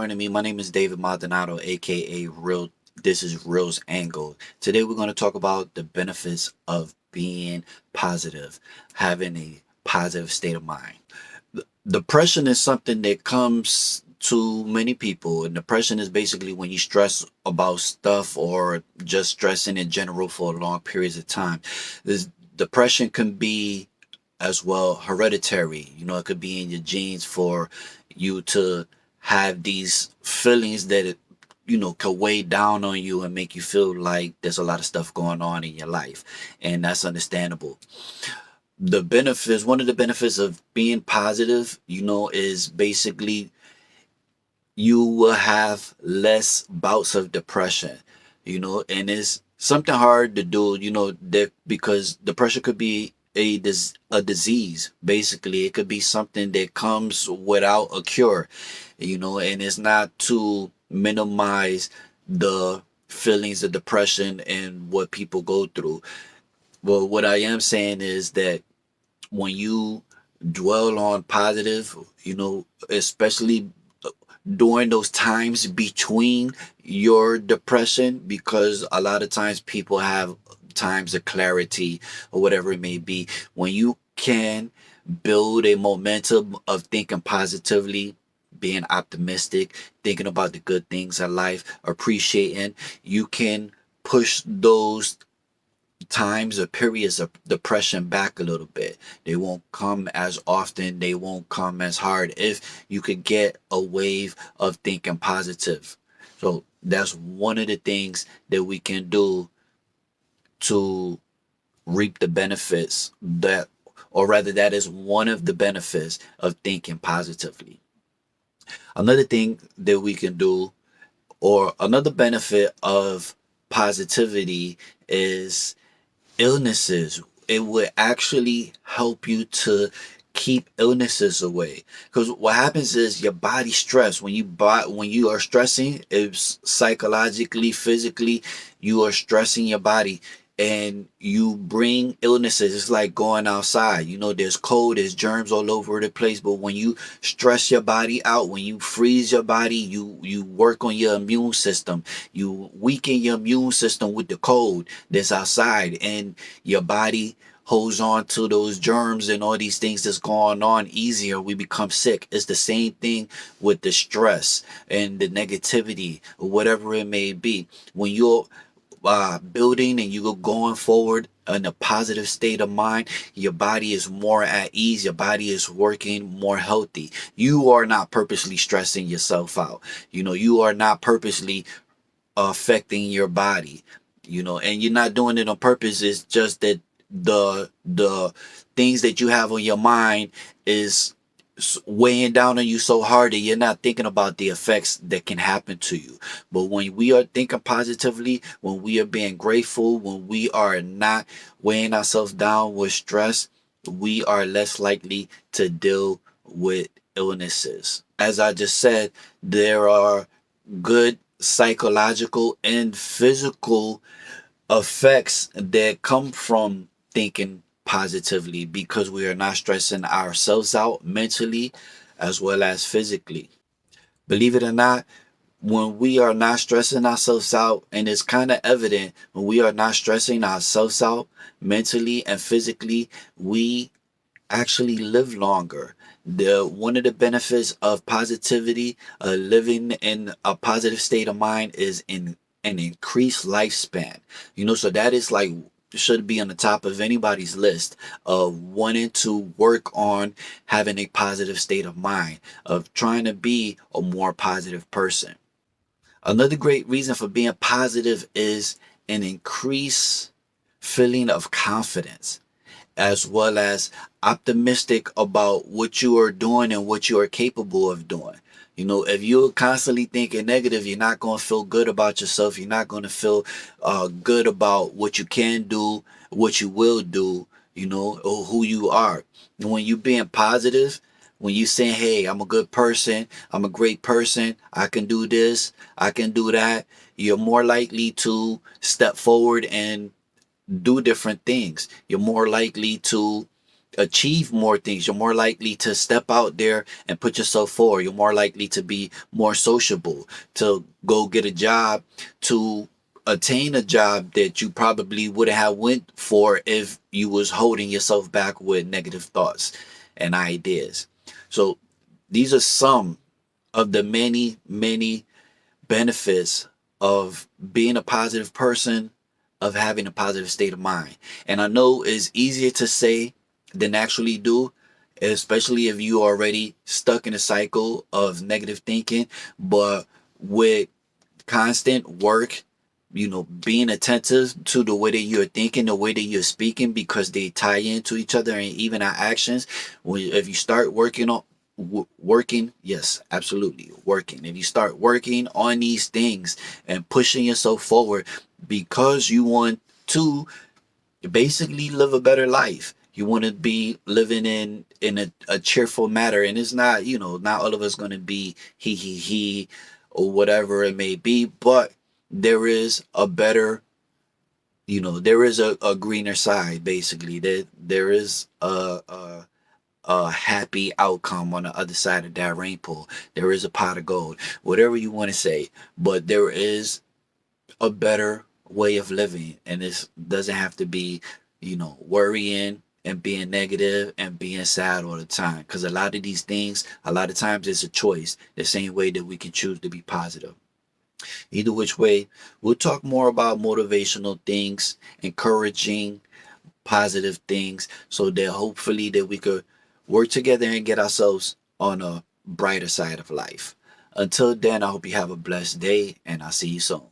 joining me. My name is David Maldonado, aka Real. This is Real's Angle. Today we're going to talk about the benefits of being positive, having a positive state of mind. Depression is something that comes to many people, and depression is basically when you stress about stuff or just stressing in general for long periods of time. This depression can be as well hereditary. It could be in your genes for you to have these feelings that could weigh down on you and make you feel like there's a lot of stuff going on in your life, and that's understandable. One of the benefits of being positive, is basically you will have less bouts of depression, and it's something hard to do, that because depression could be a disease. Basically, it could be something that comes without a cure, and it's not to minimize the feelings of depression and what people go through. Well, what I am saying is that when you dwell on positive, especially during those times between your depression, because a lot of times people have times of clarity or whatever it may be. When you can build a momentum of thinking positively, being optimistic, thinking about the good things in life, appreciating, you can push those times or periods of depression back a little bit. They won't come as often, they won't come as hard if you could get a wave of thinking positive. So that's one of the things that we can do to reap the benefits that, or rather, that is one of the benefits of thinking positively. Another thing that we can do, or another benefit of positivity, is illnesses. It would actually help you to keep illnesses away, because what happens is your body stress. When you are stressing, it's psychologically, physically, you are stressing your body, and you bring illnesses. It's like going outside, there's cold, there's germs all over the place. But when you stress your body out, when you freeze your body, you work on your immune system, you weaken your immune system with the cold that's outside, and your body holds on to those germs and all these things that's going on easier. We become sick. It's the same thing with the stress and the negativity or whatever it may be. When you're building and you're going forward in a positive state of mind, your body is more at ease, your body is working more healthy. You are not purposely stressing yourself out. You are not purposely affecting your body, and you're not doing it on purpose. It's just that the things that you have on your mind is weighing down on you so hard that you're not thinking about the effects that can happen to you. But when we are thinking positively, when we are being grateful, when we are not weighing ourselves down with stress, we are less likely to deal with illnesses. As I just said, there are good psychological and physical effects that come from thinking positively, because we are not stressing ourselves out mentally as well as physically. Believe it or not, when we are not stressing ourselves out, and it's kind of evident when we are not stressing ourselves out mentally and physically, we actually live longer. The One of the benefits of positivity, living in a positive state of mind, is in an increased lifespan. So that is like, should be on the top of anybody's list of wanting to work on having a positive state of mind, of trying to be a more positive person. Another great reason for being positive is an increased feeling of confidence, as well as optimistic about what you are doing and what you are capable of doing. If you're constantly thinking negative, you're not going to feel good about yourself. You're not going to feel good about what you can do, what you will do, or who you are. And when you're being positive, when you saying, hey, I'm a good person, I'm a great person, I can do this, I can do that, you're more likely to step forward and do different things. You're more likely to achieve more things. You're more likely to step out there and put yourself forward. You're more likely to be more sociable, to go get a job, to attain a job that you probably wouldn't have went for if you was holding yourself back with negative thoughts and ideas. So these are some of the many, many benefits of being a positive person, of having a positive state of mind. And I know it's easier to say than actually do, especially if you already stuck in a cycle of negative thinking. But with constant work, being attentive to the way that you're thinking, the way that you're speaking, because they tie into each other, and even our actions. If you start working, yes, absolutely, working. If you start working on these things and pushing yourself forward, because you want to basically live a better life. You want to be living in a cheerful manner, and it's not, not all of us going to be he or whatever it may be, but there is a better, there is a greener side. Basically, there is a happy outcome on the other side of that rainbow. There is a pot of gold, whatever you want to say, but there is a better way of living, and this doesn't have to be, worrying and being negative and being sad all the time, because a lot of these things, a lot of times, it's a choice, the same way that we can choose to be positive. Either which way, we'll talk more about motivational things, encouraging positive things, so that hopefully that we could work together and get ourselves on a brighter side of life. Until then, I hope you have a blessed day, and I'll see you soon.